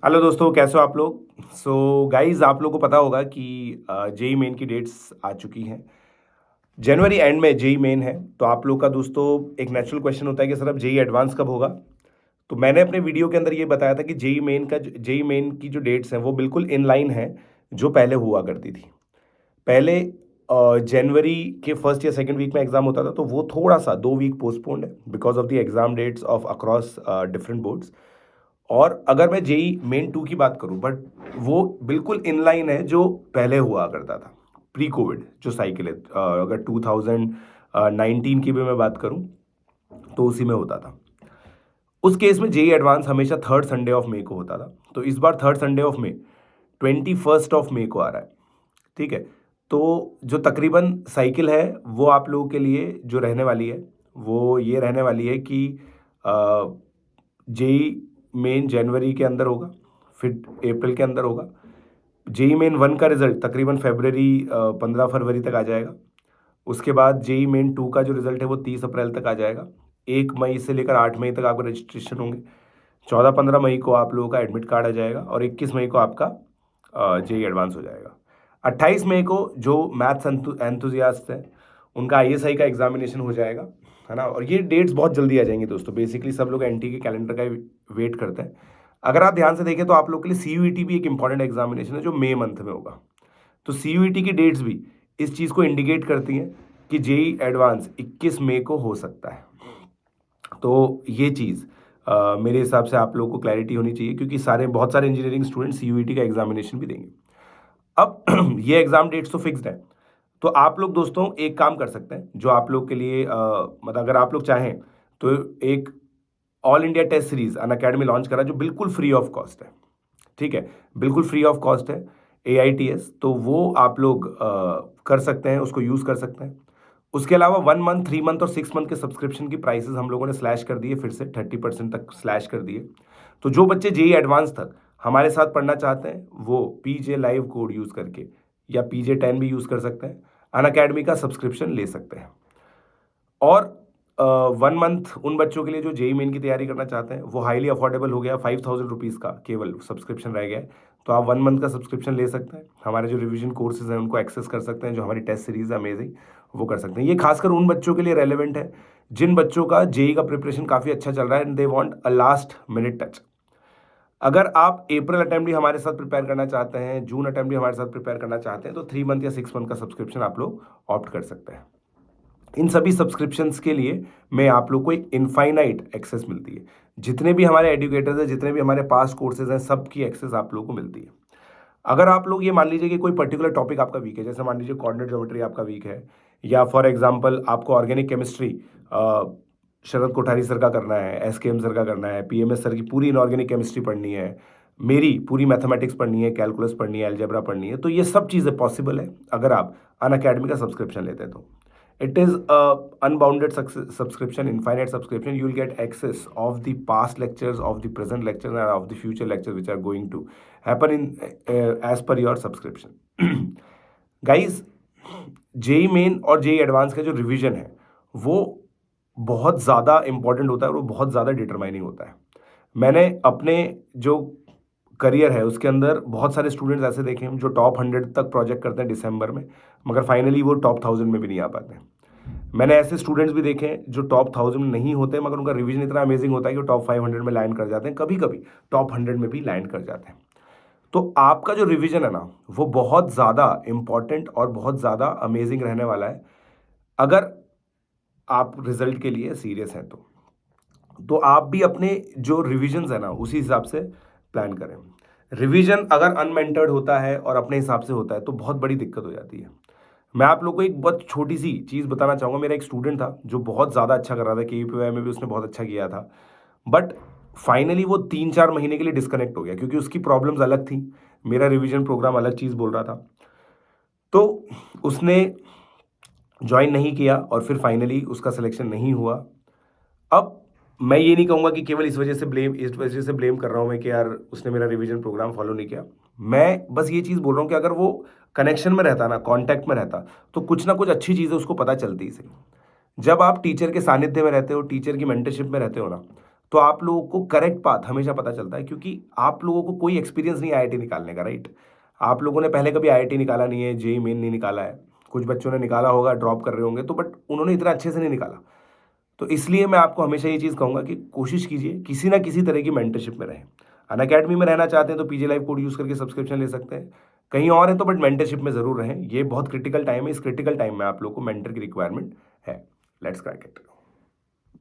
Hello दोस्तों, कैसे हो आप लोग। गाइज, आप लोगों को पता होगा कि जेई मेन की डेट्स आ चुकी हैं। जनवरी एंड में जेई मेन है। तो आप लोग का दोस्तों एक नेचुरल क्वेश्चन होता है कि सर अब जेई एडवांस कब होगा। तो मैंने अपने वीडियो के अंदर ये बताया था कि जेई मेन की जो डेट्स हैं वो बिल्कुल इन लाइन है जो पहले हुआ करती थी। पहले जनवरी के फर्स्ट या सेकंड वीक में एग्जाम होता था, तो वो थोड़ा सा 2 वीक पोस्टपोन्ड है because of the exam dates of across different boards. और अगर मैं जेई मेन 2 की बात करूं, बट वो बिल्कुल इनलाइन है जो पहले हुआ करता था प्री कोविड जो साइकिल है। अगर 2019 की भी मैं बात करूं तो उसी में होता था। उस केस में जेई एडवांस हमेशा थर्ड संडे ऑफ मे को होता था। तो इस बार third Sunday of May 21 of May को आ रहा है। ठीक है। तो जो तकरीबन साइकिल है वो आप लोगों के लिए जो रहने वाली है वो ये रहने वाली है कि जेई मेन जनवरी के अंदर होगा, फिर अप्रैल के अंदर होगा। जेई मेन 1 का रिजल्ट तकरीबन फरवरी 15 फरवरी तक आ जाएगा। उसके बाद जेई मेन 2 का जो रिजल्ट है वो 30 अप्रैल तक आ जाएगा। 1 मई से लेकर 8 मई तक आपका रजिस्ट्रेशन होंगे। 14-15 मई को आप लोगों का एडमिट कार्ड आ जाएगा और 21 मई को आपका जेई एडवांस हो जाएगा। 28 मई को जो मैथ्स एंथुजियास्ट हैं उनका आईएसआई का एग्जामिनेशन हो जाएगा, है ना। और ये डेट्स बहुत जल्दी आ जाएंगी दोस्तों। बेसिकली सब लोग एनटी के कैलेंडर का वेट करते हैं। अगर आप ध्यान से देखें तो आप लोग के लिए सीयूईटी भी एक इंपॉर्टेंट एग्जामिनेशन है जो मई मंथ में होगा। तो सीयूईटी की डेट्स भी इस चीज़ को इंडिकेट करती हैं कि जेई एडवांस 21 मई को हो सकता है। तो ये चीज़ मेरे हिसाब से आप लोगों को क्लैरिटी होनी चाहिए, क्योंकि बहुत सारे इंजीनियरिंग स्टूडेंट सीयूईटी का एग्जामिनेशन भी देंगे। अब ये एग्जाम डेट्स तो फिक्स्ड है। तो आप लोग दोस्तों एक काम कर सकते हैं जो आप लोग के लिए मतलब अगर आप लोग चाहें तो एक ऑल इंडिया टेस्ट सीरीज अन अकेडमी लॉन्च करा जो बिल्कुल फ्री ऑफ कॉस्ट है। ठीक है, बिल्कुल फ्री ऑफ कॉस्ट है, AITS। तो वो आप लोग कर सकते हैं, उसको यूज़ कर सकते हैं। उसके अलावा 1 मंथ, 3 मंथ और 6 मंथ के सब्सक्रिप्शन की प्राइसेस हम लोगों ने स्लैश कर दिए, फिर से 30% तक स्लैश कर दिए। तो जो बच्चे जेई एडवांस तक हमारे साथ पढ़ना चाहते हैं वो पीजे लाइव कोड यूज़ करके या PJ10 भी यूज़ कर सकते हैं, अन अकेडमी का सब्सक्रिप्शन ले सकते हैं। और 1 मंथ उन बच्चों के लिए जो जेई मेन की तैयारी करना चाहते हैं वो हाईली अफोर्डेबल हो गया, 5000 रुपीज़ का केवल सब्सक्रिप्शन रह गया है। तो आप 1 मंथ का सब्सक्रिप्शन ले सकते हैं, हमारे जो रिवीजन कोर्सेज हैं उनको एक्सेस कर सकते हैं, जो हमारी टेस्ट सीरीज है अमेजिंग वो कर सकते हैं। ये खासकर उन बच्चों के लिए रेलिवेंट है जिन बच्चों का जेई का प्रिपरेशन काफ़ी अच्छा चल रहा है and they want a last minute touch. अगर आप अप्रैल अटेम्प्ट भी हमारे साथ प्रिपेयर करना चाहते हैं, जून अटेम्प्ट भी हमारे साथ प्रिपेयर करना चाहते हैं, तो 3 मंथ या 6 मंथ का सब्सक्रिप्शन आप लोग ऑप्ट कर सकते हैं। इन सभी सब्सक्रिप्शंस के लिए मैं आप लोग को एक इनफाइनाइट एक्सेस मिलती है। जितने भी हमारे एजुकेटर्स हैं, जितने भी हमारे पास कोर्सेज हैं, सबकी एक्सेस आप लोगों को मिलती है। अगर आप लोग ये मान लीजिए कि कोई पर्टिकुलर टॉपिक आपका वीक है, जैसे मान लीजिए कोऑर्डिनेट ज्योमेट्री आपका वीक है, या फॉर एग्जांपल आपको ऑर्गेनिक केमिस्ट्री शरद कोठारी सर का करना है, SKM सर का करना है, PMS सर की पूरी इनऑर्गेनिक केमिस्ट्री पढ़नी है, मेरी पूरी मैथमेटिक्स पढ़नी है, कैलकुलस पढ़नी है, अलजेब्रा पढ़नी है, तो ये सब चीज़ें पॉसिबल है अगर आप अन अकेडमी का सब्सक्रिप्शन लेते हैं। तो it is a unbounded subscription, infinite subscription. You will get access of the past lectures, of the present lectures, and of the future lectures which are going to happen in as per your subscription. Guys, JEE main और JEE advance का जो revision है वो बहुत ज़्यादा important होता है और वो बहुत ज़्यादा डिटरमाइनिंग होता है। मैंने अपने जो करियर है उसके अंदर बहुत सारे स्टूडेंट्स ऐसे देखे हैं जो टॉप 100 तक प्रोजेक्ट करते हैं दिसंबर में, मगर फाइनली वो टॉप 1000 में भी नहीं आ पाते हैं। मैंने ऐसे स्टूडेंट्स भी देखे हैं जो टॉप 1000 में नहीं होते, मगर उनका रिवीजन इतना अमेजिंग होता है कि वो टॉप 500 में लैंड कर जाते हैं, कभी कभी टॉप 100 में भी लैंड कर जाते हैं। तो आपका जो रिवीजन है ना वो बहुत ज़्यादा इंपॉर्टेंट और बहुत ज़्यादा अमेजिंग रहने वाला है अगर आप रिजल्ट के लिए सीरियस हैं। तो आप भी अपने जो रिविजन्स है ना उसी हिसाब से प्लान करें। रिवीजन अगर अनमेंटर्ड होता है और अपने हिसाब से होता है तो बहुत बड़ी दिक्कत हो जाती है। मैं आप लोग को एक बहुत छोटी सी चीज़ बताना चाहूँगा। मेरा एक स्टूडेंट था जो बहुत ज़्यादा अच्छा कर रहा था, KUPY में भी उसने बहुत अच्छा किया था, बट फाइनली वो 3-4 महीने के लिए डिस्कनेक्ट हो गया क्योंकि उसकी प्रॉब्लम्स अलग थी, मेरा रिवीजन प्रोग्राम अलग चीज़ बोल रहा था। तो उसने ज्वाइन नहीं किया और फिर फाइनली उसका सिलेक्शन नहीं हुआ। अब मैं ये नहीं कहूँगा कि केवल इस वजह से ब्लेम कर रहा हूँ मैं कि यार उसने मेरा रिवीजन प्रोग्राम फॉलो नहीं किया। मैं बस ये चीज़ बोल रहा हूँ कि अगर वो कनेक्शन में रहता ना, कांटेक्ट में रहता, तो कुछ ना कुछ अच्छी चीज़ें उसको पता चलती इसे। जब आप टीचर के सानिध्य में रहते हो, टीचर की मेंटरशिप में रहते हो ना, तो आप लोगों को करेक्ट पाथ हमेशा पता चलता है, क्योंकि आप लोगों को कोई एक्सपीरियंस नहीं है आईआईटी निकालने का, राइट? आप लोगों ने पहले कभी आईआईटी निकाला नहीं है, जेईई मेन नहीं निकाला है, कुछ बच्चों ने निकाला होगा, ड्रॉप कर रहे होंगे तो, बट उन्होंने इतना अच्छे से नहीं निकाला। तो इसलिए मैं आपको हमेशा ये चीज़ कहूँगा कि कोशिश कीजिए किसी ना किसी तरह की मेंटरशिप में रहें। अनअकैडमी में रहना चाहते हैं तो पीजी लाइव कोड यूज़ करके सब्सक्रिप्शन ले सकते हैं, कहीं और है तो बट मेंटरशिप में ज़रूर रहें। ये बहुत क्रिटिकल टाइम है, इस क्रिटिकल टाइम में आप लोग को मेंटर की रिक्वायरमेंट है। Let's crack it.